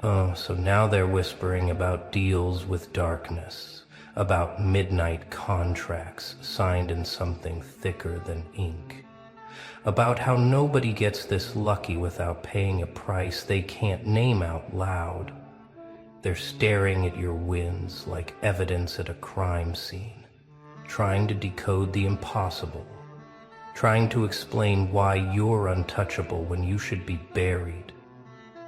Oh, so now they're whispering about deals with darkness, about midnight contracts signed in something thicker than ink, about how nobody gets this lucky without paying a price they can't name out loud. They're staring at your wins like evidence at a crime scene, trying to decode the impossible, trying to explain why you're untouchable when you should be buried.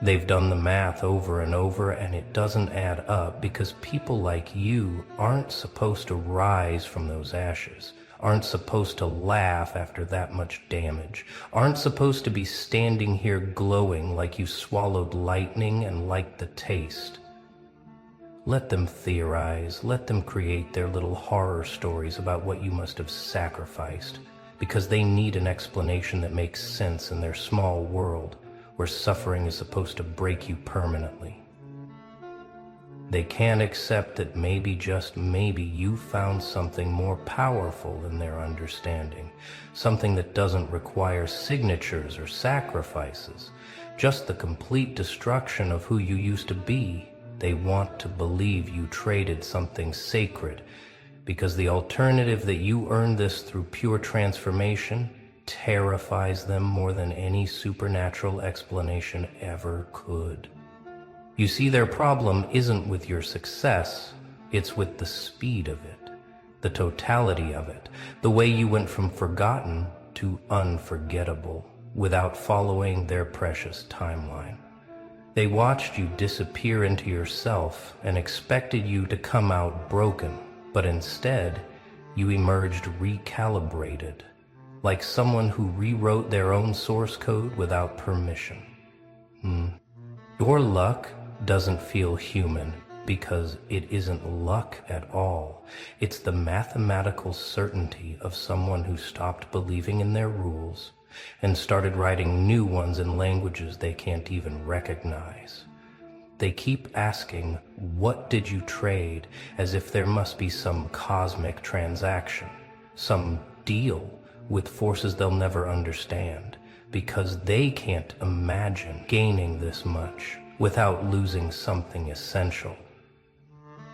They've done the math over and over, and it doesn't add up because people like you aren't supposed to rise from those ashes, aren't supposed to laugh after that much damage, aren't supposed to be standing here glowing like you swallowed lightning and liked the taste. Let them theorize, let them create their little horror stories about what you must have sacrificed, because they need an explanation that makes sense in their small world, where suffering is supposed to break you permanently. They can't accept that maybe, just maybe, you found something more powerful than their understanding, something that doesn't require signatures or sacrifices, just the complete destruction of who you used to be. They want to believe you traded something sacred, because the alternative that you earned this through pure transformation terrifies them more than any supernatural explanation ever could. You see, their problem isn't with your success, it's with the speed of it, the totality of it, the way you went from forgotten to unforgettable without following their precious timeline. They watched you disappear into yourself and expected you to come out broken, but instead, you emerged recalibrated, like someone who rewrote their own source code without permission. Your luck doesn't feel human because it isn't luck at all. It's the mathematical certainty of someone who stopped believing in their rules and started writing new ones in languages they can't even recognize. They keep asking, "What did you trade?" as if there must be some cosmic transaction, some deal with forces they'll never understand, because they can't imagine gaining this much without losing something essential.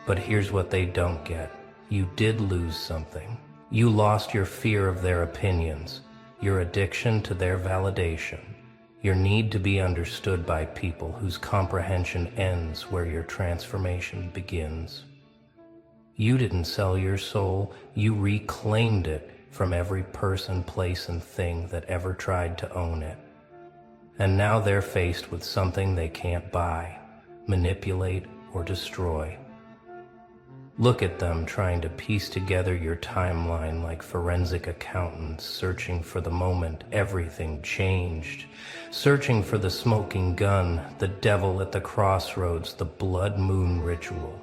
But here's what they don't get. You did lose something. You lost your fear of their opinions, your addiction to their validation, your need to be understood by people whose comprehension ends where your transformation begins. You didn't sell your soul, you reclaimed it from every person, place, and thing that ever tried to own it. And now they're faced with something they can't buy, manipulate, or destroy. Look at them trying to piece together your timeline like forensic accountants searching for the moment everything changed, searching for the smoking gun, the devil at the crossroads, the blood moon ritual.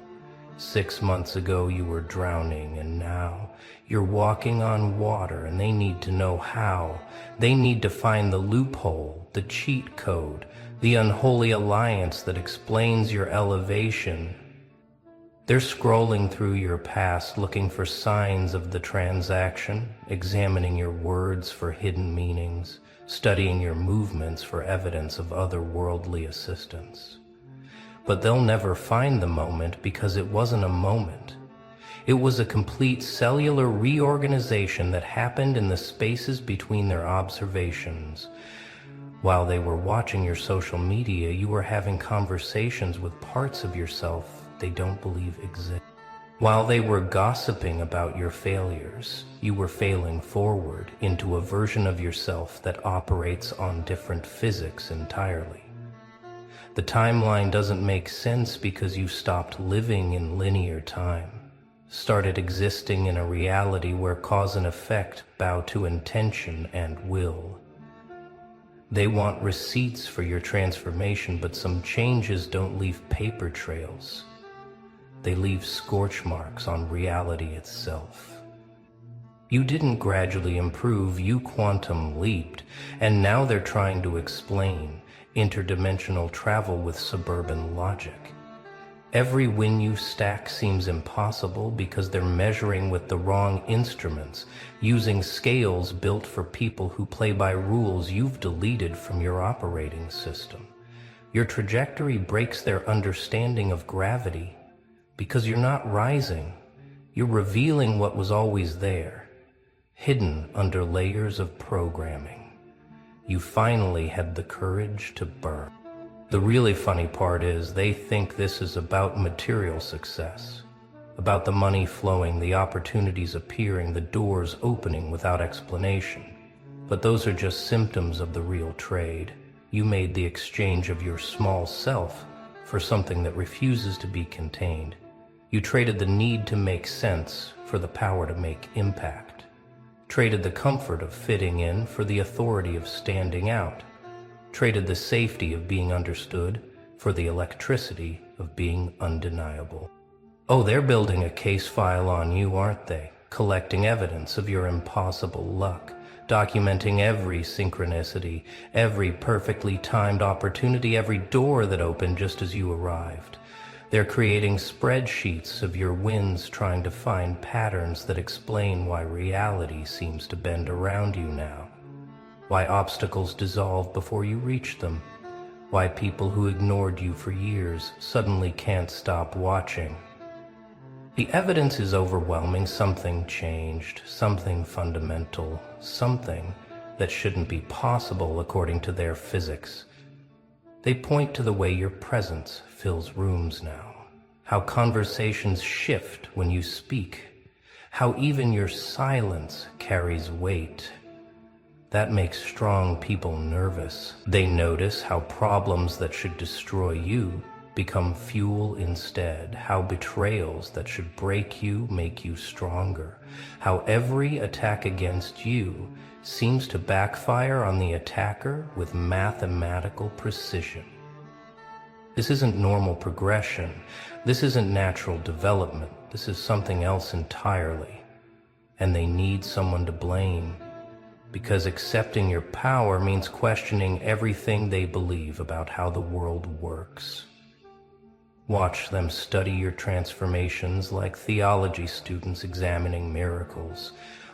6 months ago you were drowning, and now you're walking on water, and they need to know how. They need to find the loophole, the cheat code, the unholy alliance that explains your elevation. They're scrolling through your past looking for signs of the transaction, examining your words for hidden meanings, studying your movements for evidence of otherworldly assistance. But they'll never find the moment because it wasn't a moment. It was a complete cellular reorganization that happened in the spaces between their observations. While they were watching your social media, you were having conversations with parts of yourself they don't believe exist. While they were gossiping about your failures, you were failing forward into a version of yourself that operates on different physics entirely. The timeline doesn't make sense because you stopped living in linear time, started existing in a reality where cause and effect bow to intention and will. They want receipts for your transformation, but some changes don't leave paper trails. They leave scorch marks on reality itself. You didn't gradually improve, you quantum leaped, and now they're trying to explain interdimensional travel with suburban logic. Every win you stack seems impossible because they're measuring with the wrong instruments, using scales built for people who play by rules you've deleted from your operating system. Your trajectory breaks their understanding of gravity because you're not rising. You're revealing what was always there, hidden under layers of programming. You finally had the courage to burn. The really funny part is they think this is about material success, about the money flowing, the opportunities appearing, the doors opening without explanation. But those are just symptoms of the real trade. You made the exchange of your small self for something that refuses to be contained. You traded the need to make sense for the power to make impact. Traded the comfort of fitting in for the authority of standing out. Traded the safety of being understood for the electricity of being undeniable. Oh, they're building a case file on you, aren't they? Collecting evidence of your impossible luck, documenting every synchronicity, every perfectly timed opportunity, every door that opened just as you arrived. They're creating spreadsheets of your wins, trying to find patterns that explain why reality seems to bend around you now, why obstacles dissolve before you reach them, why people who ignored you for years suddenly can't stop watching. The evidence is overwhelming. Something changed, something fundamental, something that shouldn't be possible according to their physics. They point to the way your presence fills rooms now, how conversations shift when you speak, how even your silence carries weight. That makes strong people nervous. They notice how problems that should destroy you become fuel instead, how betrayals that should break you make you stronger, how every attack against you seems to backfire on the attacker with mathematical precision. This isn't normal progression. This isn't natural development. This is something else entirely. And they need someone to blame, because accepting your power means questioning everything they believe about how the world works. Watch them study your transformations like theology students examining miracles,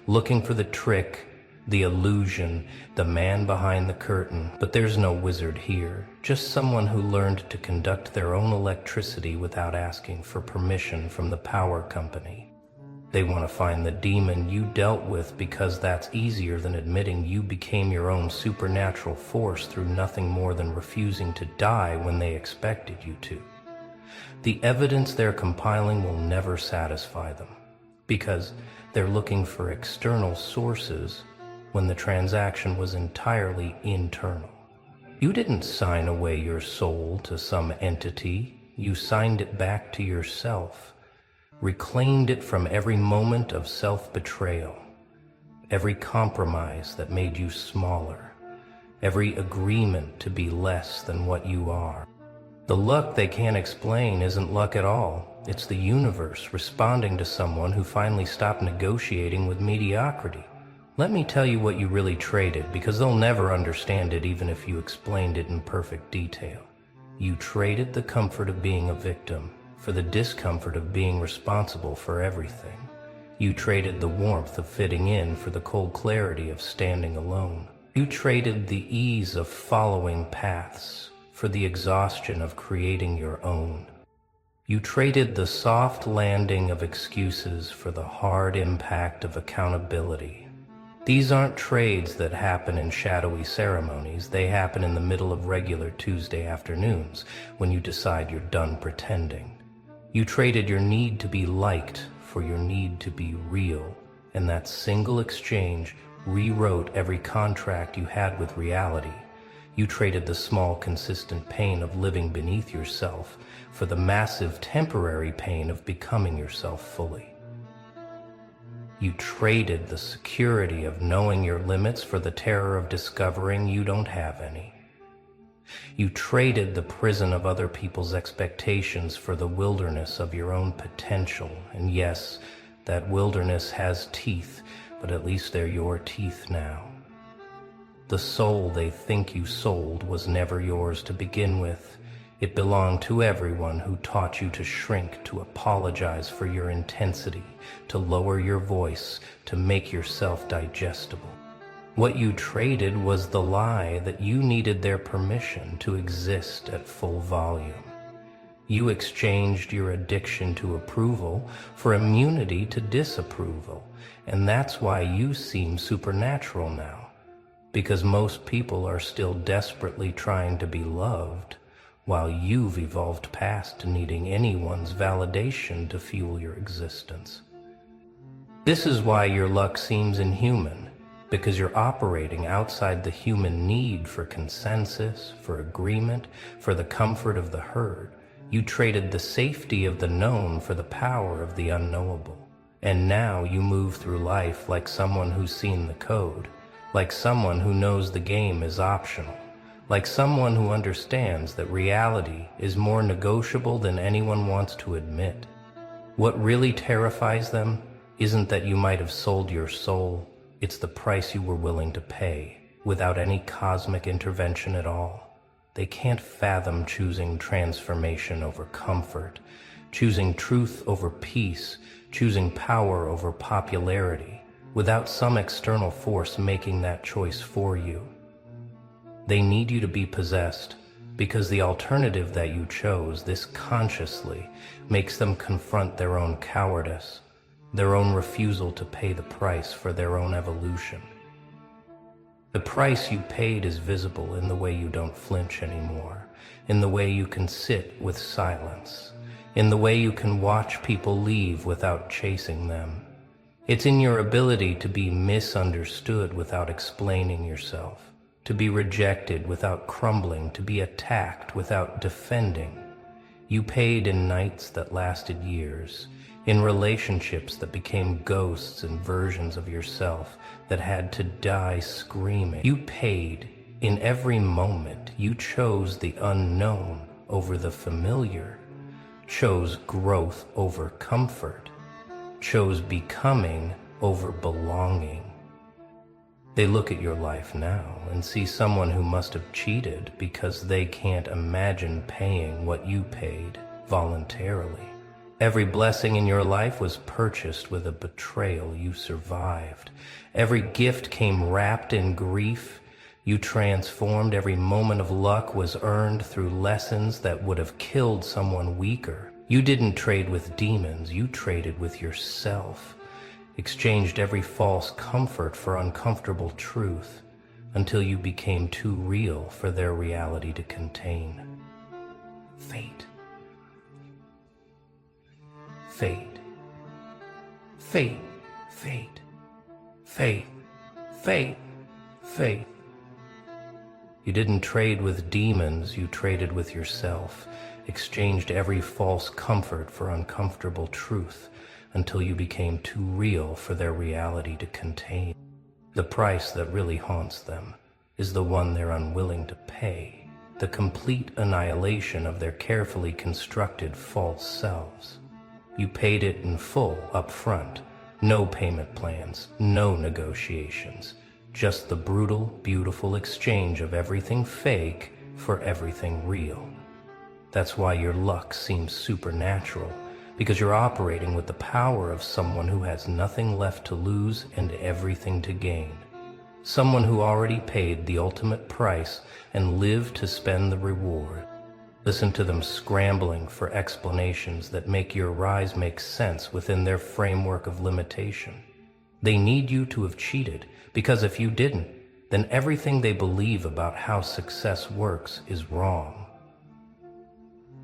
looking for the trick, the illusion, the man behind the curtain. But there's no wizard here, just someone who learned to conduct their own electricity without asking for permission from the power company. They want to find the demon you dealt with because that's easier than admitting you became your own supernatural force through nothing more than refusing to die when they expected you to. The evidence they're compiling will never satisfy them, because they're looking for external sources when the transaction was entirely internal. You didn't sign away your soul to some entity. You signed it back to yourself, reclaimed it from every moment of self-betrayal, every compromise that made you smaller, every agreement to be less than what you are. The luck they can't explain isn't luck at all. It's the universe responding to someone who finally stopped negotiating with mediocrity. Let me tell you what you really traded, because they'll never understand it even if you explained it in perfect detail. You traded the comfort of being a victim for the discomfort of being responsible for everything. You traded the warmth of fitting in for the cold clarity of standing alone. You traded the ease of following paths for the exhaustion of creating your own. You traded the soft landing of excuses for the hard impact of accountability. These aren't trades that happen in shadowy ceremonies. They happen in the middle of regular Tuesday afternoons when you decide you're done pretending. You traded your need to be liked for your need to be real, and that single exchange rewrote every contract you had with reality. You traded the small, consistent pain of living beneath yourself for the massive, temporary pain of becoming yourself fully. You traded the security of knowing your limits for the terror of discovering you don't have any. You traded the prison of other people's expectations for the wilderness of your own potential. And yes, that wilderness has teeth, but at least they're your teeth now. The soul they think you sold was never yours to begin with. It belonged to everyone who taught you to shrink, to apologize for your intensity, to lower your voice, to make yourself digestible. What you traded was the lie that you needed their permission to exist at full volume. You exchanged your addiction to approval for immunity to disapproval, and that's why you seem supernatural now. Because most people are still desperately trying to be loved, while you've evolved past needing anyone's validation to fuel your existence. This is why your luck seems inhuman, because you're operating outside the human need for consensus, for agreement, for the comfort of the herd. You traded the safety of the known for the power of the unknowable. And now you move through life like someone who's seen the code, like someone who knows the game is optional, like someone who understands that reality is more negotiable than anyone wants to admit. What really terrifies them isn't that you might have sold your soul, it's the price you were willing to pay, without any cosmic intervention at all. They can't fathom choosing transformation over comfort, choosing truth over peace, choosing power over popularity, without some external force making that choice for you. They need you to be possessed, because the alternative that you chose, this consciously, makes them confront their own cowardice, their own refusal to pay the price for their own evolution. The price you paid is visible in the way you don't flinch anymore, in the way you can sit with silence, in the way you can watch people leave without chasing them. It's in your ability to be misunderstood without explaining yourself, to be rejected without crumbling, to be attacked without defending. You paid in nights that lasted years, in relationships that became ghosts and versions of yourself that had to die screaming. You paid in every moment. You chose the unknown over the familiar, chose growth over comfort, chose becoming over belonging. They look at your life now and see someone who must have cheated because they can't imagine paying what you paid voluntarily. Every blessing in your life was purchased with a betrayal you survived. Every gift came wrapped in grief you transformed. Every moment of luck was earned through lessons that would have killed someone weaker. You didn't trade with demons, you traded with yourself, exchanged every false comfort for uncomfortable truth until you became too real for their reality to contain. Fate. Fate. Fate. Fate. Fate. Fate. Fate. You didn't trade with demons, you traded with yourself, exchanged every false comfort for uncomfortable truth until you became too real for their reality to contain. The price that really haunts them is the one they're unwilling to pay, the complete annihilation of their carefully constructed false selves. You paid it in full up front, no payment plans, no negotiations, just the brutal, beautiful exchange of everything fake for everything real. That's why your luck seems supernatural, because you're operating with the power of someone who has nothing left to lose and everything to gain. Someone who already paid the ultimate price and lived to spend the reward. Listen to them scrambling for explanations that make your rise make sense within their framework of limitation. They need you to have cheated, because if you didn't, then everything they believe about how success works is wrong.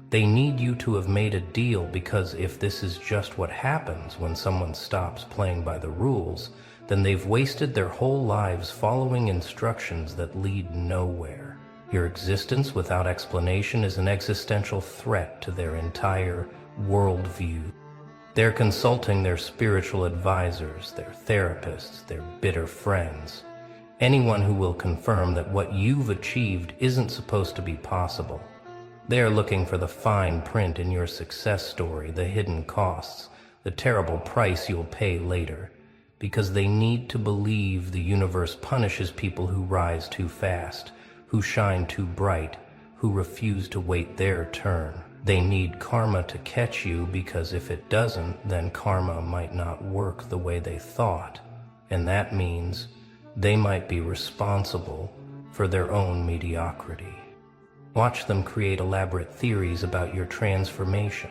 They need you to have made a deal, because if this is just what happens when someone stops playing by the rules, then they've wasted their whole lives following instructions that lead nowhere. Your existence without explanation is an existential threat to their entire worldview. They're consulting their spiritual advisors, their therapists, their bitter friends, anyone who will confirm that what you've achieved isn't supposed to be possible. They're looking for the fine print in your success story, the hidden costs, the terrible price you'll pay later, because they need to believe the universe punishes people who rise too fast, who shine too bright, who refuse to wait their turn. They need karma to catch you, because if it doesn't, then karma might not work the way they thought. And that means they might be responsible for their own mediocrity. Watch them create elaborate theories about your transformation,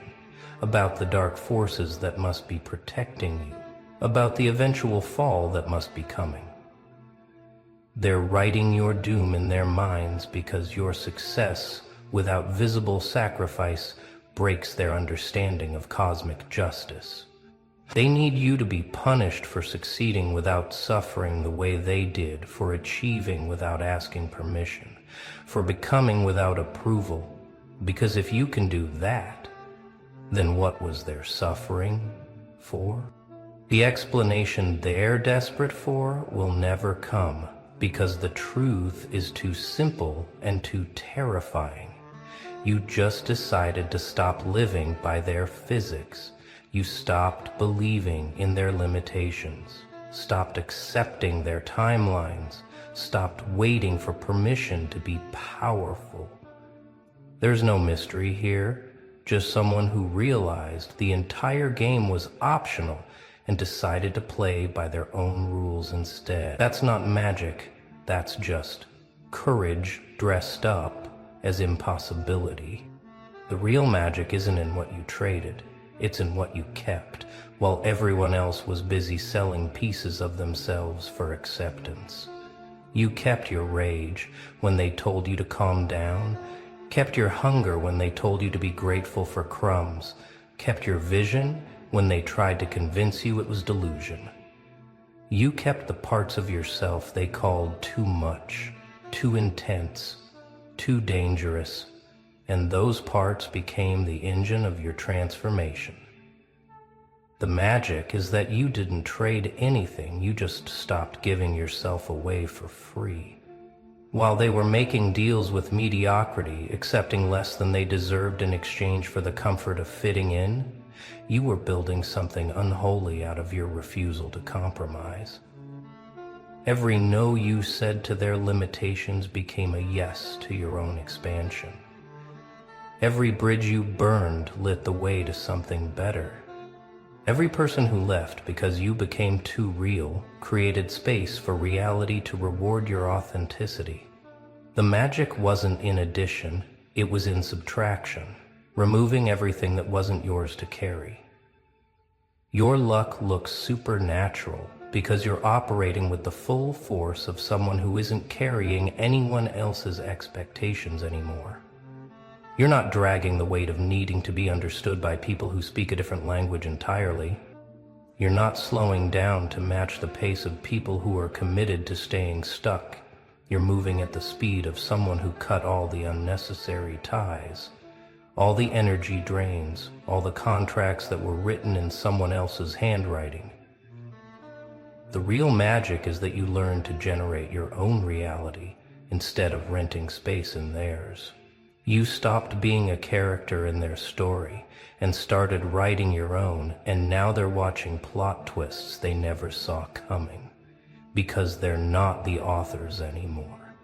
about the dark forces that must be protecting you, about the eventual fall that must be coming. They're writing your doom in their minds because your success without visible sacrifice breaks their understanding of cosmic justice. They need you to be punished for succeeding without suffering the way they did, for achieving without asking permission, for becoming without approval. Because if you can do that, then what was their suffering for? The explanation they're desperate for will never come, because the truth is too simple and too terrifying. You just decided to stop living by their physics. You stopped believing in their limitations, stopped accepting their timelines, stopped waiting for permission to be powerful. There's no mystery here, just someone who realized the entire game was optional and decided to play by their own rules instead. That's not magic, that's just courage dressed up as impossibility. The real magic isn't in what you traded, it's in what you kept, while everyone else was busy selling pieces of themselves for acceptance. You kept your rage when they told you to calm down, kept your hunger when they told you to be grateful for crumbs, kept your vision when they tried to convince you it was delusion. You kept the parts of yourself they called too much, too intense, too dangerous, and those parts became the engine of your transformation. The magic is that you didn't trade anything, you just stopped giving yourself away for free. While they were making deals with mediocrity, accepting less than they deserved in exchange for the comfort of fitting in, you were building something unholy out of your refusal to compromise. Every no you said to their limitations became a yes to your own expansion. Every bridge you burned lit the way to something better. Every person who left because you became too real created space for reality to reward your authenticity. The magic wasn't in addition, it was in subtraction, removing everything that wasn't yours to carry. Your luck looks supernatural because you're operating with the full force of someone who isn't carrying anyone else's expectations anymore. You're not dragging the weight of needing to be understood by people who speak a different language entirely. You're not slowing down to match the pace of people who are committed to staying stuck. You're moving at the speed of someone who cut all the unnecessary ties, all the energy drains, all the contracts that were written in someone else's handwriting. The real magic is that you learn to generate your own reality instead of renting space in theirs. You stopped being a character in their story and started writing your own, and now they're watching plot twists they never saw coming, because they're not the authors anymore.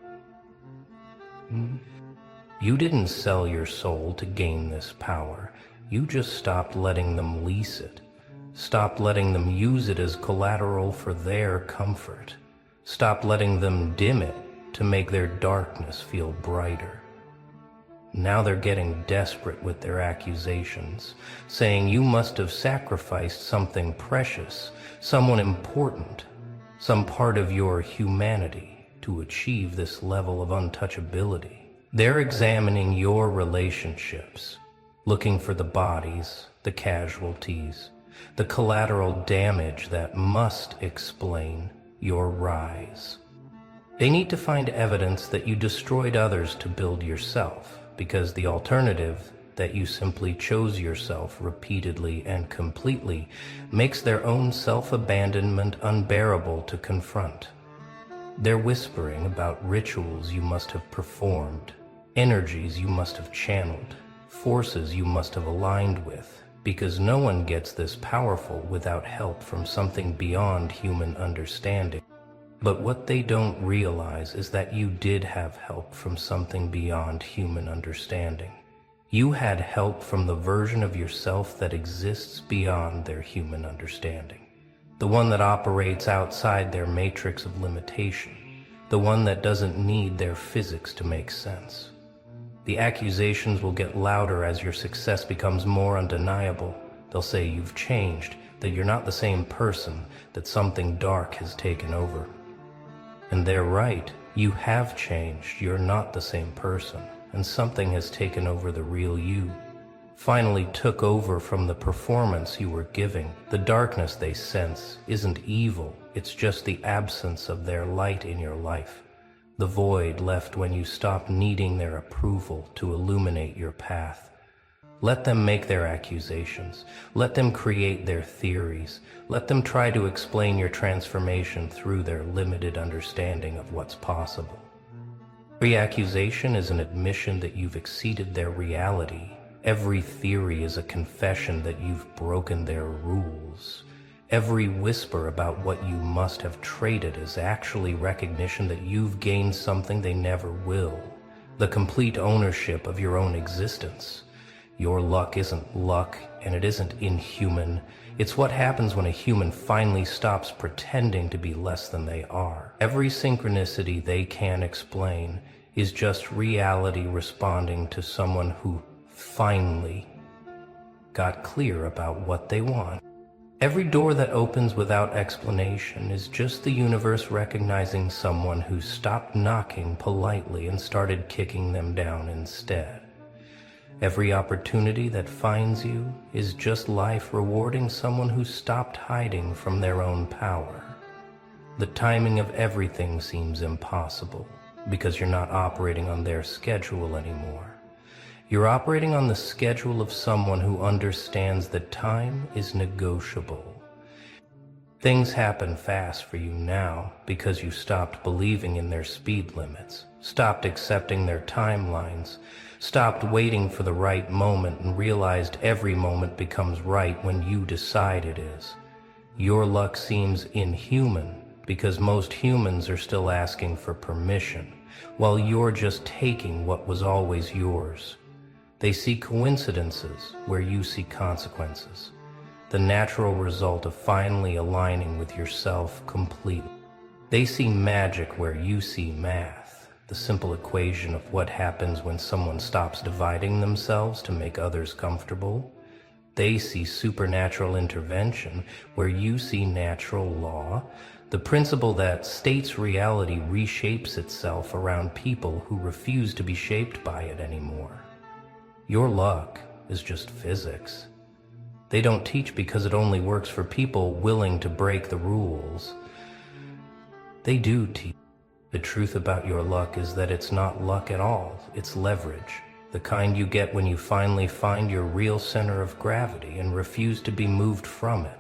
You didn't sell your soul to gain this power. You just stopped letting them lease it, stopped letting them use it as collateral for their comfort, stopped letting them dim it to make their darkness feel brighter. Now they're getting desperate with their accusations, saying you must have sacrificed something precious, someone important, some part of your humanity to achieve this level of untouchability. They're examining your relationships, looking for the bodies, the casualties, the collateral damage that must explain your rise. They need to find evidence that you destroyed others to build yourself, because the alternative, that you simply chose yourself repeatedly and completely, makes their own self-abandonment unbearable to confront. They're whispering about rituals you must have performed, energies you must have channeled, forces you must have aligned with, because no one gets this powerful without help from something beyond human understanding. But what they don't realize is that you did have help from something beyond human understanding. You had help from the version of yourself that exists beyond their human understanding. the one that operates outside their matrix of limitation, the one that doesn't need their physics to make sense. The accusations will get louder as your success becomes more undeniable. They'll say you've changed, that you're not the same person, that something dark has taken over. And they're right. You have changed. You're not the same person, and something has taken over the real you. Finally took over from the performance you were giving. The darkness they sense isn't evil. It's just the absence of their light in your life. The void left when you stop needing their approval to illuminate your path. Let them make their accusations. Let them create their theories. Let them try to explain your transformation through their limited understanding of what's possible. Every accusation is an admission that you've exceeded their reality. Every theory is a confession that you've broken their rules. Every whisper about what you must have traded is actually recognition that you've gained something they never will. The complete ownership of your own existence. Your luck isn't luck, and it isn't inhuman. It's what happens when a human finally stops pretending to be less than they are. Every synchronicity they can explain is just reality responding to someone who finally got clear about what they want. Every door that opens without explanation is just the universe recognizing someone who stopped knocking politely and started kicking them down instead. Every opportunity that finds you is just life rewarding someone who stopped hiding from their own power. The timing of everything seems impossible because you're not operating on their schedule anymore. You're operating on the schedule of someone who understands that time is negotiable. Things happen fast for you now because you stopped believing in their speed limits, stopped accepting their timelines, stopped waiting for the right moment and realized every moment becomes right when you decide it is. Your luck seems inhuman because most humans are still asking for permission, while you're just taking what was always yours. They see coincidences where you see consequences, the natural result of finally aligning with yourself completely. They see magic where you see math, the simple equation of what happens when someone stops dividing themselves to make others comfortable. They see supernatural intervention where you see natural law, the principle that state's reality reshapes itself around people who refuse to be shaped by it anymore. Your luck is just physics. They don't teach because it only works for people willing to break the rules. They do teach. The truth about your luck is that it's not luck at all, it's leverage. The kind you get when you finally find your real center of gravity and refuse to be moved from it.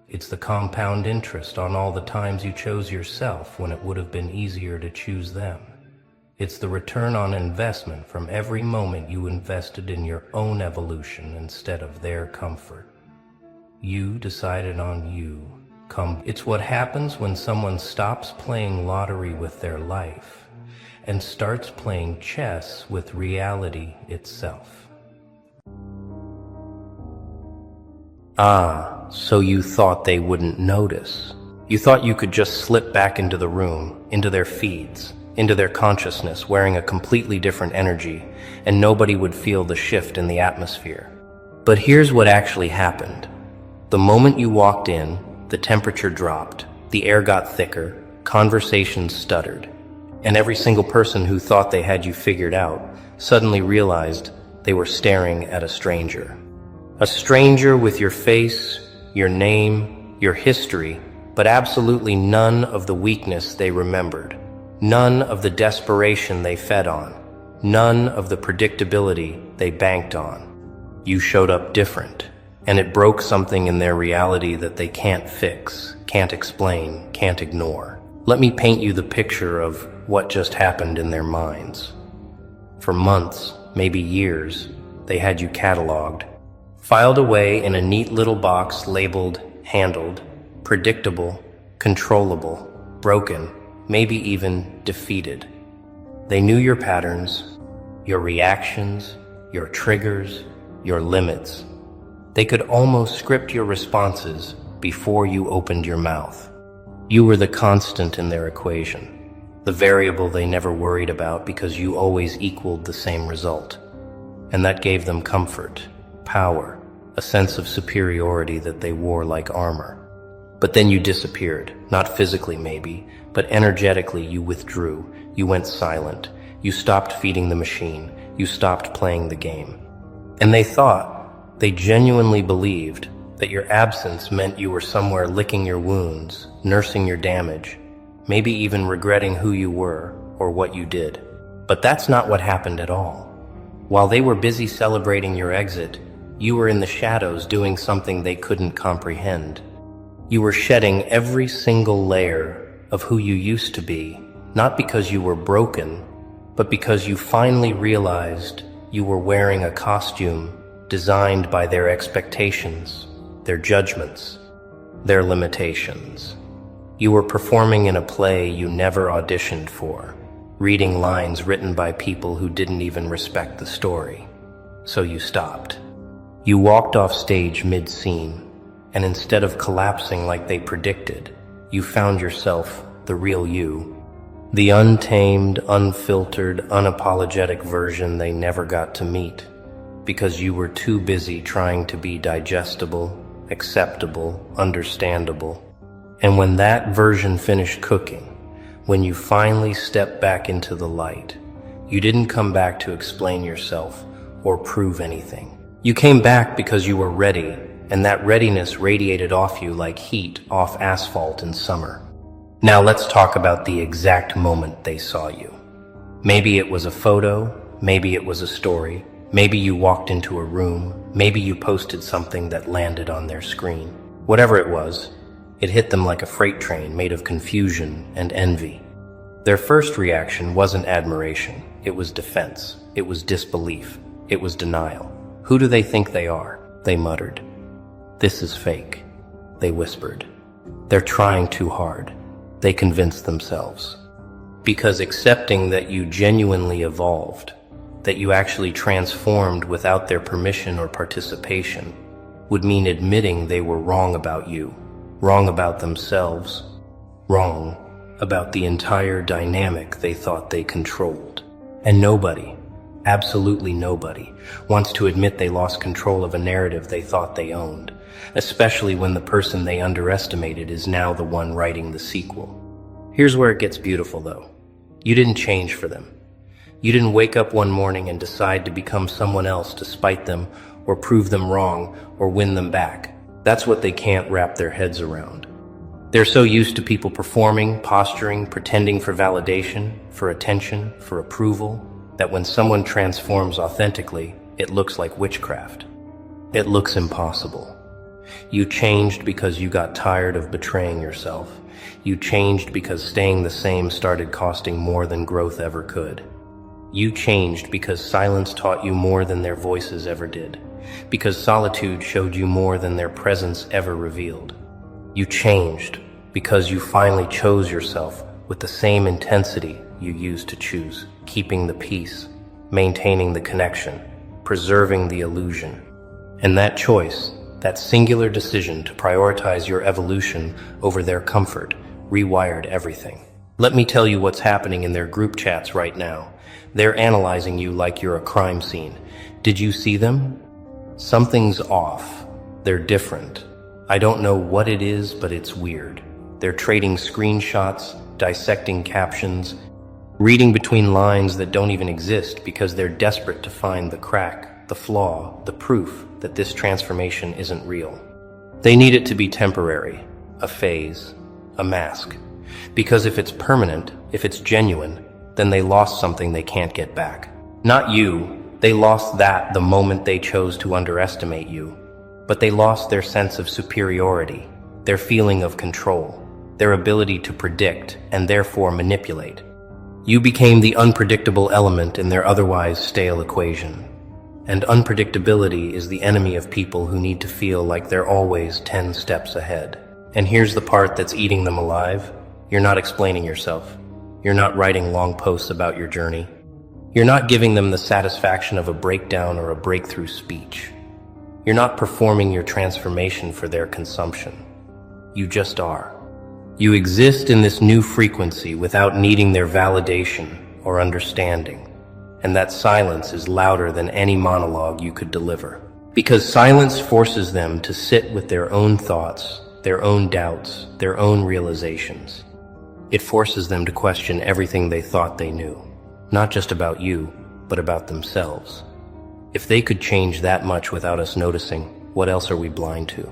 It's the compound interest on all the times you chose yourself when it would have been easier to choose them. It's the return on investment from every moment you invested in your own evolution instead of their comfort. You decided on you. It's what happens when someone stops playing lottery with their life and starts playing chess with reality itself. Ah, so you thought they wouldn't notice. You thought you could just slip back into the room, into their feeds, into their consciousness wearing a completely different energy, and nobody would feel the shift in the atmosphere. But here's what actually happened. The moment you walked in, the temperature dropped, the air got thicker, conversations stuttered, and every single person who thought they had you figured out suddenly realized they were staring at a stranger. A stranger with your face, your name, your history, but absolutely none of the weakness they remembered. None of the desperation they fed on. None of the predictability they banked on. You showed up different, and it broke something in their reality that they can't fix, can't explain, can't ignore. Let me paint you the picture of what just happened in their minds. For months, maybe years, they had you cataloged, filed away in a neat little box labeled, handled, predictable, controllable, broken, maybe even defeated. They knew your patterns, your reactions, your triggers, your limits. They could almost script your responses before you opened your mouth. You were the constant in their equation, the variable they never worried about because you always equaled the same result. And that gave them comfort, power, a sense of superiority that they wore like armor. But then you disappeared, not physically maybe, but energetically you withdrew, you went silent, you stopped feeding the machine, you stopped playing the game. And they genuinely believed that your absence meant you were somewhere licking your wounds, nursing your damage, maybe even regretting who you were or what you did. But that's not what happened at all. While they were busy celebrating your exit, you were in the shadows doing something they couldn't comprehend. You were shedding every single layer of who you used to be, not because you were broken, but because you finally realized you were wearing a costume designed by their expectations, their judgments, their limitations. You were performing in a play you never auditioned for, reading lines written by people who didn't even respect the story. So you stopped. You walked off stage mid-scene, and instead of collapsing like they predicted, you found yourself the real you, the untamed, unfiltered, unapologetic version they never got to meet, because you were too busy trying to be digestible, acceptable, understandable. And when that version finished cooking, when you finally stepped back into the light, you didn't come back to explain yourself or prove anything. You came back because you were ready, and that readiness radiated off you like heat off asphalt in summer. Now let's talk about the exact moment they saw you. Maybe it was a photo, maybe it was a story, maybe you walked into a room, maybe you posted something that landed on their screen. Whatever it was, it hit them like a freight train made of confusion and envy. Their first reaction wasn't admiration, it was defense, it was disbelief, it was denial. Who do they think they are? They muttered. This is fake, they whispered. They're trying too hard, they convinced themselves. Because accepting that you genuinely evolved, that you actually transformed without their permission or participation, would mean admitting they were wrong about you. Wrong about themselves, wrong about the entire dynamic they thought they controlled. And nobody, absolutely nobody, wants to admit they lost control of a narrative they thought they owned, especially when the person they underestimated is now the one writing the sequel. Here's where it gets beautiful though. You didn't change for them. You didn't wake up one morning and decide to become someone else to spite them or prove them wrong or win them back. That's what they can't wrap their heads around. They're so used to people performing, posturing, pretending for validation, for attention, for approval, that when someone transforms authentically, it looks like witchcraft. It looks impossible. You changed because you got tired of betraying yourself. You changed because staying the same started costing more than growth ever could. You changed because silence taught you more than their voices ever did. Because solitude showed you more than their presence ever revealed. You changed because you finally chose yourself with the same intensity you used to choose, keeping the peace, maintaining the connection, preserving the illusion. And that choice, that singular decision to prioritize your evolution over their comfort, rewired everything. Let me tell you what's happening in their group chats right now. They're analyzing you like you're a crime scene. Did you see them? Something's off. They're different. I don't know what it is, but it's weird. They're trading screenshots, dissecting captions, reading between lines that don't even exist because they're desperate to find the crack, the flaw, the proof that this transformation isn't real. They need it to be temporary, a phase, a mask. Because if it's permanent, if it's genuine, then they lost something they can't get back. Not you. They lost that the moment they chose to underestimate you. But they lost their sense of superiority, their feeling of control, their ability to predict and therefore manipulate. You became the unpredictable element in their otherwise stale equation. And unpredictability is the enemy of people who need to feel like they're always 10 steps ahead. And here's the part that's eating them alive. You're not explaining yourself. You're not writing long posts about your journey. You're not giving them the satisfaction of a breakdown or a breakthrough speech. You're not performing your transformation for their consumption. You just are. You exist in this new frequency without needing their validation or understanding. And that silence is louder than any monologue you could deliver. Because silence forces them to sit with their own thoughts, their own doubts, their own realizations. It forces them to question everything they thought they knew, not just about you, but about themselves. If they could change that much without us noticing, what else are we blind to?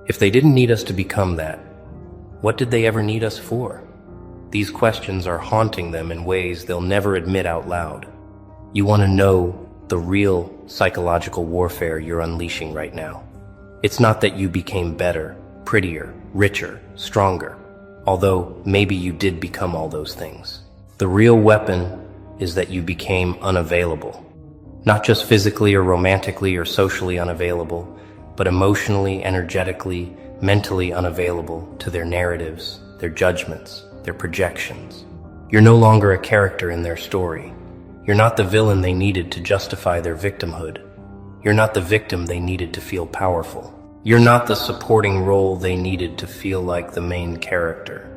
If they didn't need us to become that, what did they ever need us for? These questions are haunting them in ways they'll never admit out loud. You want to know the real psychological warfare you're unleashing right now. It's not that you became better, prettier, richer, stronger, although maybe you did become all those things. The real weapon is that you became unavailable. Not just physically or romantically or socially unavailable, but emotionally, energetically, mentally unavailable to their narratives, their judgments, their projections. You're no longer a character in their story. You're not the villain they needed to justify their victimhood. You're not the victim they needed to feel powerful. You're not the supporting role they needed to feel like the main character.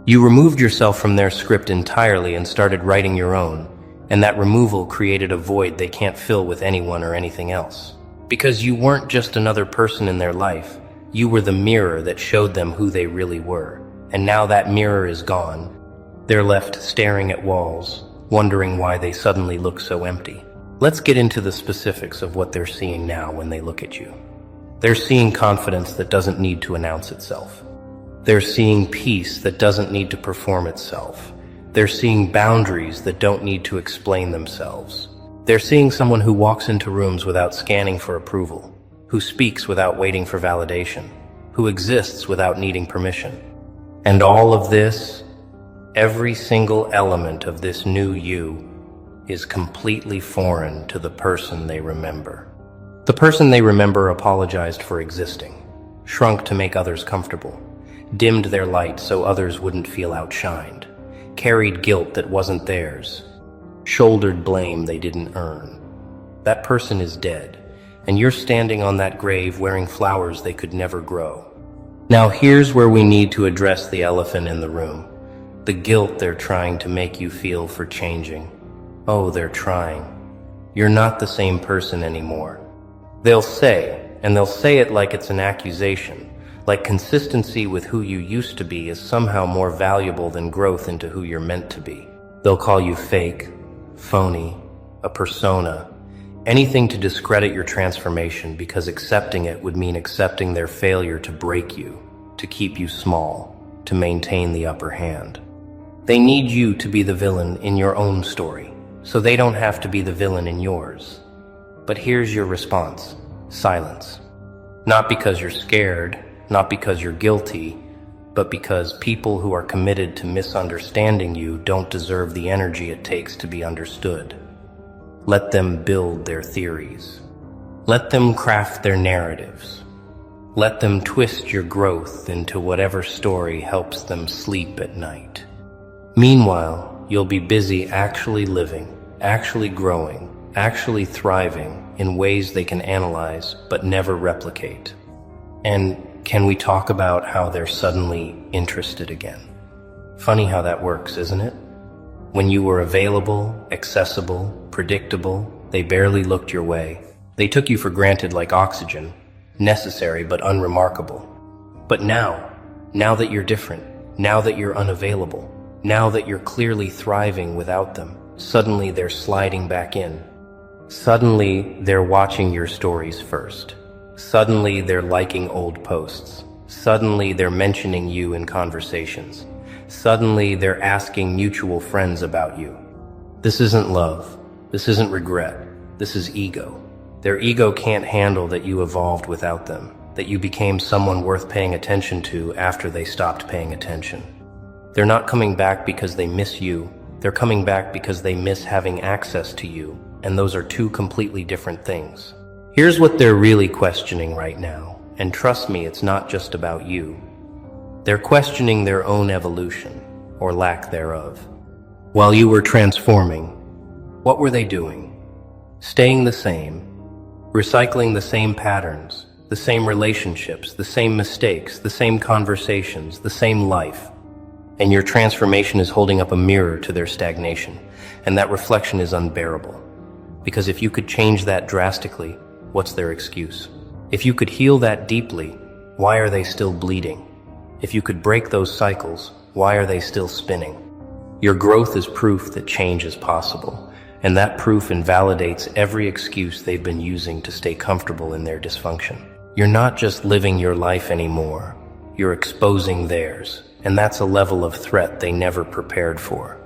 You removed yourself from their script entirely and started writing your own, and that removal created a void they can't fill with anyone or anything else. Because you weren't just another person in their life, you were the mirror that showed them who they really were. And now that mirror is gone. They're left staring at walls, wondering why they suddenly look so empty. Let's get into the specifics of what they're seeing now when they look at you. They're seeing confidence that doesn't need to announce itself. They're seeing peace that doesn't need to perform itself. They're seeing boundaries that don't need to explain themselves. They're seeing someone who walks into rooms without scanning for approval, who speaks without waiting for validation, who exists without needing permission. And all of this, every single element of this new you, is completely foreign to the person they remember. The person they remember apologized for existing, shrunk to make others comfortable, dimmed their light so others wouldn't feel outshined, carried guilt that wasn't theirs, shouldered blame they didn't earn. That person is dead, and you're standing on that grave wearing flowers they could never grow. Now here's where we need to address the elephant in the room, the guilt they're trying to make you feel for changing. Oh, they're trying. You're not the same person anymore. They'll say, and they'll say it like it's an accusation, like consistency with who you used to be is somehow more valuable than growth into who you're meant to be. They'll call you fake, phony, a persona, anything to discredit your transformation, because accepting it would mean accepting their failure to break you, to keep you small, to maintain the upper hand. They need you to be the villain in your own story, so they don't have to be the villain in yours. But here's your response: silence. Not because you're scared, not because you're guilty, but because people who are committed to misunderstanding you don't deserve the energy it takes to be understood. Let them build their theories. Let them craft their narratives. Let them twist your growth into whatever story helps them sleep at night. Meanwhile, you'll be busy actually living, actually growing, actually thriving in ways they can analyze but never replicate. And can we talk about how they're suddenly interested again? Funny how that works, isn't it? When you were available, accessible, predictable, they barely looked your way. They took you for granted like oxygen, necessary but unremarkable. But now that you're different, now that you're unavailable, now that you're clearly thriving without them, suddenly they're sliding back in. Suddenly they're watching your stories first. Suddenly they're liking old posts. Suddenly they're mentioning you in conversations. Suddenly they're asking mutual friends about you. This isn't love. This isn't regret. This is ego. Their ego can't handle that you evolved without them, that you became someone worth paying attention to after they stopped paying attention. They're not coming back because they miss you. They're coming back because they miss having access to you, and those are two completely different things. Here's what they're really questioning right now, and trust me, it's not just about you. They're questioning their own evolution, or lack thereof. While you were transforming, what were they doing? Staying the same, recycling the same patterns, the same relationships, the same mistakes, the same conversations, the same life. And your transformation is holding up a mirror to their stagnation, and that reflection is unbearable. Because if you could change that drastically, what's their excuse? If you could heal that deeply, why are they still bleeding? If you could break those cycles, why are they still spinning? Your growth is proof that change is possible, and that proof invalidates every excuse they've been using to stay comfortable in their dysfunction. You're not just living your life anymore, you're exposing theirs, and that's a level of threat they never prepared for.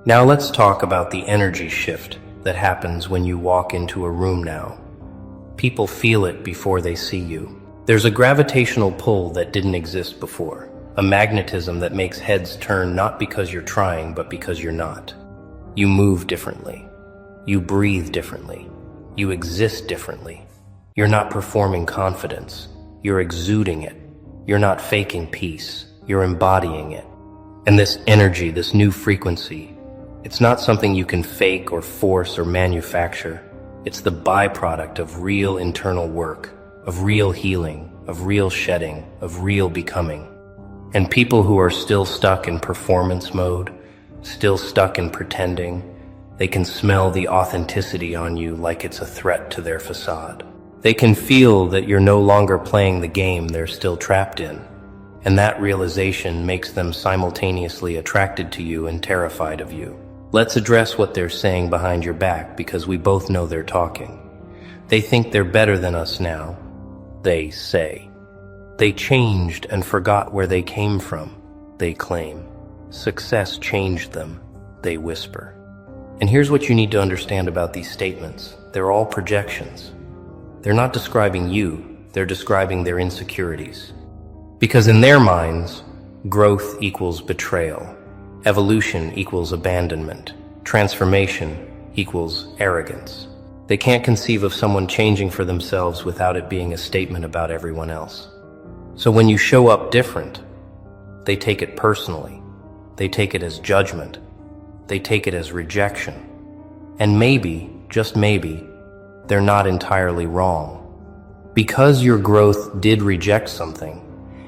Now let's talk about the energy shift that happens when you walk into a room now. People feel it before they see you. There's a gravitational pull that didn't exist before, a magnetism that makes heads turn not because you're trying, but because you're not. You move differently. You breathe differently. You exist differently. You're not performing confidence. You're exuding it. You're not faking peace. You're embodying it. And this energy, this new frequency, it's not something you can fake or force or manufacture. It's the byproduct of real internal work, of real healing, of real shedding, of real becoming. And people who are still stuck in performance mode, still stuck in pretending, they can smell the authenticity on you like it's a threat to their facade. They can feel that you're no longer playing the game they're still trapped in. And that realization makes them simultaneously attracted to you and terrified of you. Let's address what they're saying behind your back, because we both know they're talking. They think they're better than us now, they say. They changed and forgot where they came from, they claim. Success changed them, they whisper. And here's what you need to understand about these statements. They're all projections. They're not describing you, they're describing their insecurities. Because in their minds, growth equals betrayal. Evolution equals abandonment. Transformation equals arrogance. They can't conceive of someone changing for themselves without it being a statement about everyone else. So when you show up different, they take it personally. They take it as judgment. They take it as rejection. And maybe, just maybe, they're not entirely wrong. Because your growth did reject something,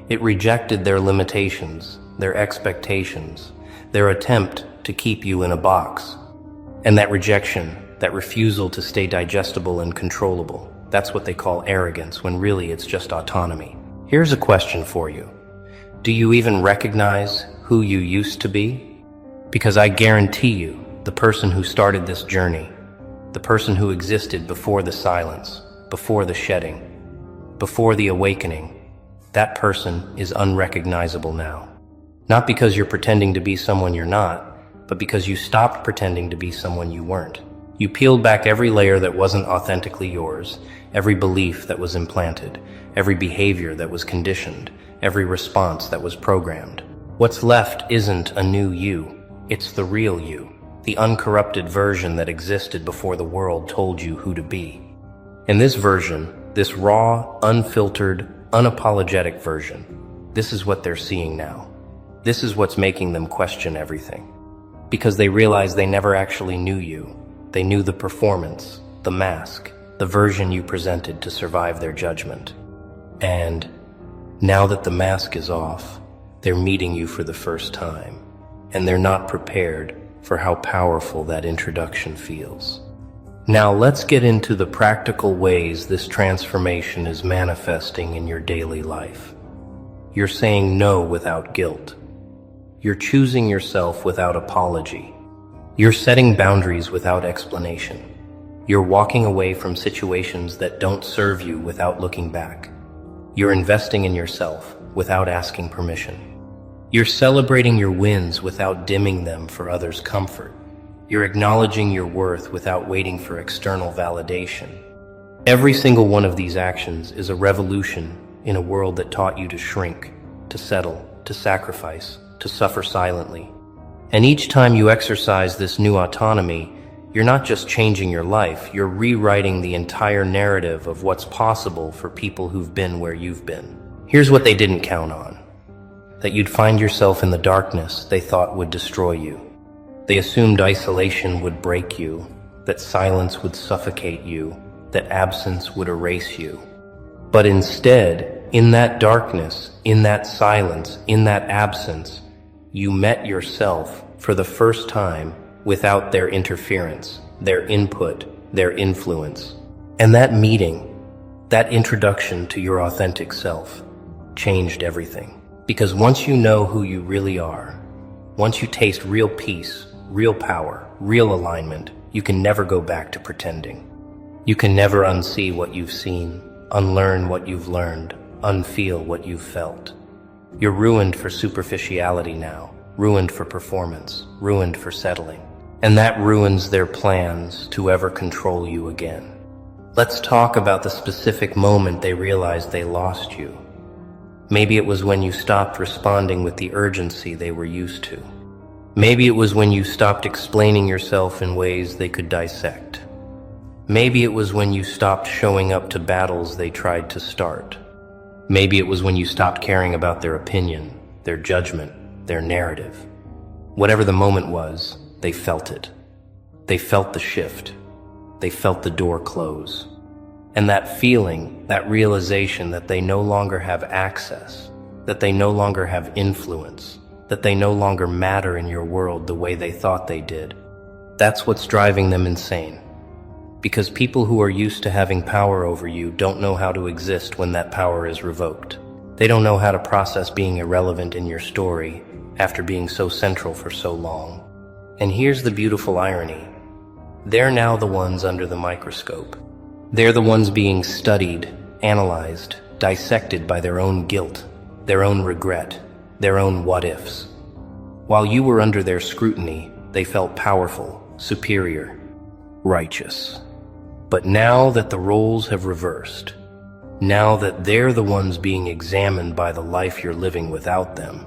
it rejected their limitations, their expectations, their attempt to keep you in a box. And that rejection, that refusal to stay digestible and controllable, that's what they call arrogance, when really it's just autonomy. Here's a question for you. Do you even recognize who you used to be? Because I guarantee you, the person who started this journey, the person who existed before the silence, before the shedding, before the awakening, that person is unrecognizable now. Not because you're pretending to be someone you're not, but because you stopped pretending to be someone you weren't. You peeled back every layer that wasn't authentically yours, every belief that was implanted, every behavior that was conditioned, every response that was programmed. What's left isn't a new you, it's the real you, the uncorrupted version that existed before the world told you who to be. And this version, this raw, unfiltered, unapologetic version, this is what they're seeing now. This is what's making them question everything. Because they realize they never actually knew you. They knew the performance, the mask, the version you presented to survive their judgment. And now that the mask is off, they're meeting you for the first time. And they're not prepared for how powerful that introduction feels. Now let's get into the practical ways this transformation is manifesting in your daily life. You're saying no without guilt. You're choosing yourself without apology. You're setting boundaries without explanation. You're walking away from situations that don't serve you without looking back. You're investing in yourself without asking permission. You're celebrating your wins without dimming them for others' comfort. You're acknowledging your worth without waiting for external validation. Every single one of these actions is a revolution in a world that taught you to shrink, to settle, to sacrifice, to suffer silently. And each time you exercise this new autonomy, you're not just changing your life, you're rewriting the entire narrative of what's possible for people who've been where you've been. Here's what they didn't count on. That you'd find yourself in the darkness they thought would destroy you. They assumed isolation would break you, that silence would suffocate you, that absence would erase you. But instead, in that darkness, in that silence, in that absence, you met yourself for the first time without their interference, their input, their influence. And that meeting, that introduction to your authentic self, changed everything. Because once you know who you really are, once you taste real peace, real power, real alignment, you can never go back to pretending. You can never unsee what you've seen, unlearn what you've learned, unfeel what you've felt. You're ruined for superficiality now, ruined for performance, ruined for settling. And that ruins their plans to ever control you again. Let's talk about the specific moment they realized they lost you. Maybe it was when you stopped responding with the urgency they were used to. Maybe it was when you stopped explaining yourself in ways they could dissect. Maybe it was when you stopped showing up to battles they tried to start. Maybe it was when you stopped caring about their opinion, their judgment, their narrative. Whatever the moment was, they felt it. They felt the shift. They felt the door close. And that feeling, that realization that they no longer have access, that they no longer have influence, that they no longer matter in your world the way they thought they did, that's what's driving them insane. Because people who are used to having power over you don't know how to exist when that power is revoked. They don't know how to process being irrelevant in your story after being so central for so long. And here's the beautiful irony. They're now the ones under the microscope. They're the ones being studied, analyzed, dissected by their own guilt, their own regret, their own what-ifs. While you were under their scrutiny, they felt powerful, superior, righteous. But now that the roles have reversed, now that they're the ones being examined by the life you're living without them,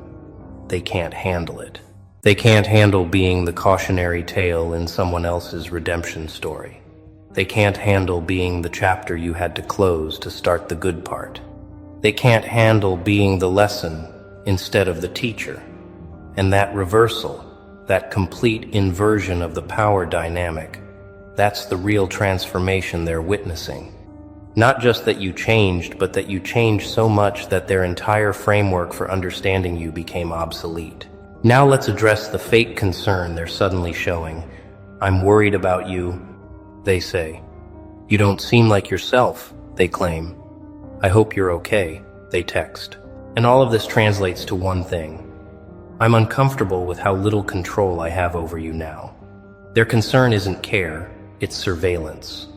they can't handle it. They can't handle being the cautionary tale in someone else's redemption story. They can't handle being the chapter you had to close to start the good part. They can't handle being the lesson instead of the teacher. And that reversal, that complete inversion of the power dynamic, that's the real transformation they're witnessing. Not just that you changed, but that you changed so much that their entire framework for understanding you became obsolete. Now let's address the fake concern they're suddenly showing. I'm worried about you, they say. You don't seem like yourself, they claim. I hope you're okay, they text. And all of this translates to one thing. I'm uncomfortable with how little control I have over you now. Their concern isn't care, it's surveillance.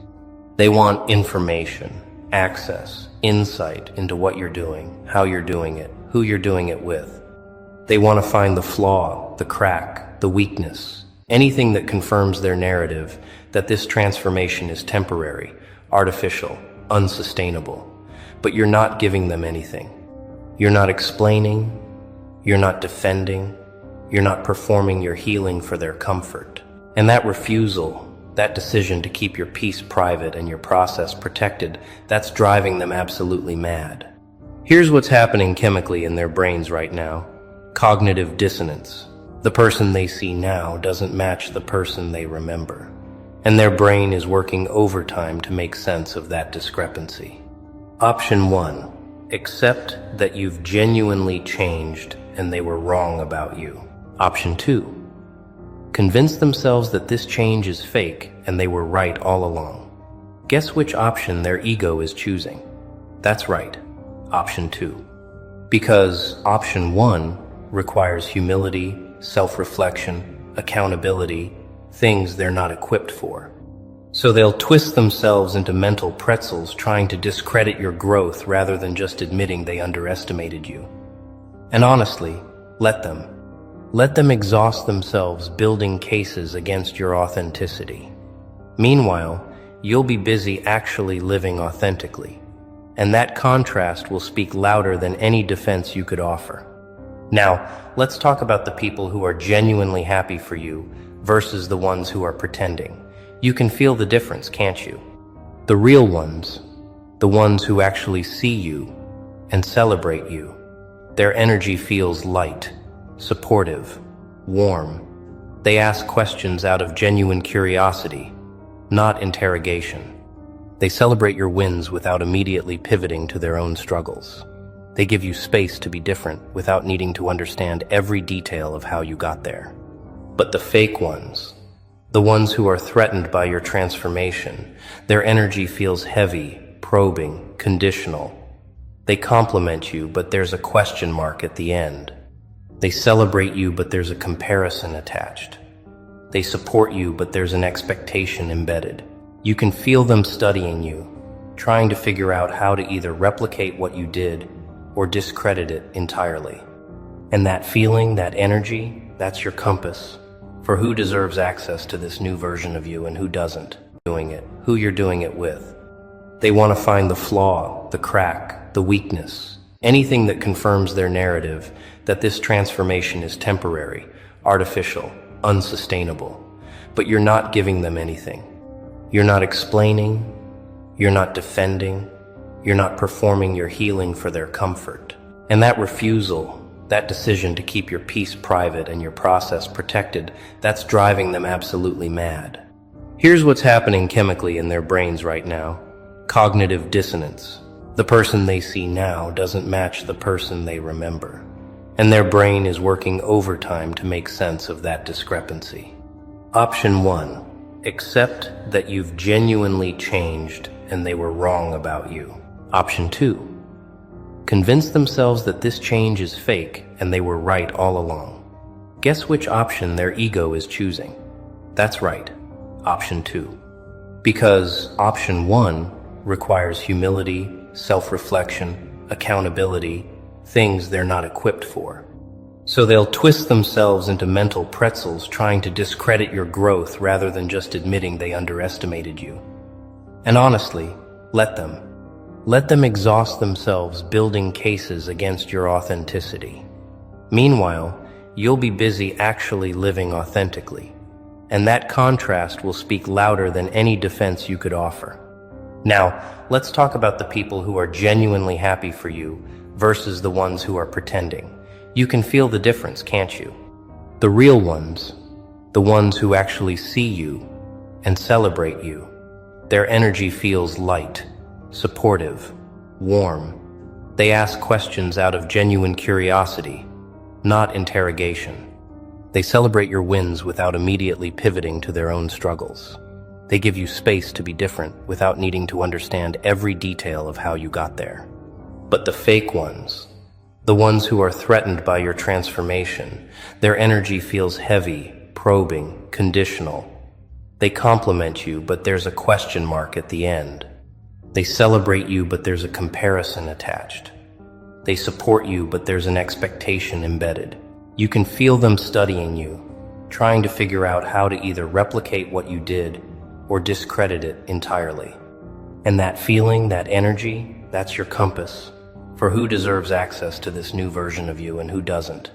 They want information, access, insight into what you're doing, how you're doing it, who you're doing it with. They want to find the flaw, the crack, the weakness, anything that confirms their narrative that this transformation is temporary, artificial, unsustainable. But you're not giving them anything. You're not explaining, you're not defending, you're not performing your healing for their comfort. And that refusal, that decision to keep your peace private and your process protected, that's driving them absolutely mad. Here's what's happening chemically in their brains right now. Cognitive dissonance. The person they see now doesn't match the person they remember. And their brain is working overtime to make sense of that discrepancy. Option 1. Accept that you've genuinely changed and they were wrong about you. Option 2. Convince themselves that this change is fake and they were right all along. Guess which option their ego is choosing? That's right, option 2. Because option 1 requires humility, self-reflection, accountability, things they're not equipped for. So they'll twist themselves into mental pretzels trying to discredit your growth rather than just admitting they underestimated you. And honestly, let them. Let them exhaust themselves building cases against your authenticity. Meanwhile, you'll be busy actually living authentically. And that contrast will speak louder than any defense you could offer. Now, let's talk about the people who are genuinely happy for you versus the ones who are pretending. You can feel the difference, can't you? The real ones, the ones who actually see you and celebrate you, their energy feels light, supportive, warm. They ask questions out of genuine curiosity, not interrogation. They celebrate your wins without immediately pivoting to their own struggles. They give you space to be different without needing to understand every detail of how you got there. But the fake ones, the ones who are threatened by your transformation, their energy feels heavy, probing, conditional. They compliment you, but there's a question mark at the end. They celebrate you, but there's a comparison attached. They support you, but there's an expectation embedded. You can feel them studying you, trying to figure out how to either replicate what you did or discredit it entirely. And that feeling, that energy, that's your compass for who deserves access to this new version of you and who doesn't. Who you're doing it with. They want to find the flaw, the crack, the weakness, anything that confirms their narrative that this transformation is temporary, artificial, unsustainable. But you're not giving them anything. You're not explaining, you're not defending, you're not performing your healing for their comfort. And that refusal, that decision to keep your peace private and your process protected, that's driving them absolutely mad. Here's what's happening chemically in their brains right now. Cognitive dissonance. The person they see now doesn't match the person they remember. And their brain is working overtime to make sense of that discrepancy. Option 1. Accept that you've genuinely changed and they were wrong about you. Option 2. Convince themselves that this change is fake and they were right all along. Guess which option their ego is choosing? That's right, option 2. Because option 1 requires humility, self-reflection, accountability, things they're not equipped for. So they'll twist themselves into mental pretzels trying to discredit your growth rather than just admitting they underestimated you. And honestly, let them. Let them exhaust themselves building cases against your authenticity. Meanwhile, you'll be busy actually living authentically. And that contrast will speak louder than any defense you could offer. Now, let's talk about the people who are genuinely happy for you versus the ones who are pretending. You can feel the difference, can't you? The real ones, the ones who actually see you and celebrate you. Their energy feels light, supportive, warm. They ask questions out of genuine curiosity, not interrogation. They celebrate your wins without immediately pivoting to their own struggles. They give you space to be different without needing to understand every detail of how you got there. But the fake ones, the ones who are threatened by your transformation, their energy feels heavy, probing, conditional. They compliment you, but there's a question mark at the end. They celebrate you, but there's a comparison attached. They support you, but there's an expectation embedded. You can feel them studying you, trying to figure out how to either replicate what you did or discredit it entirely. And that feeling, that energy, that's your compass for who deserves access to this new version of you and who doesn't.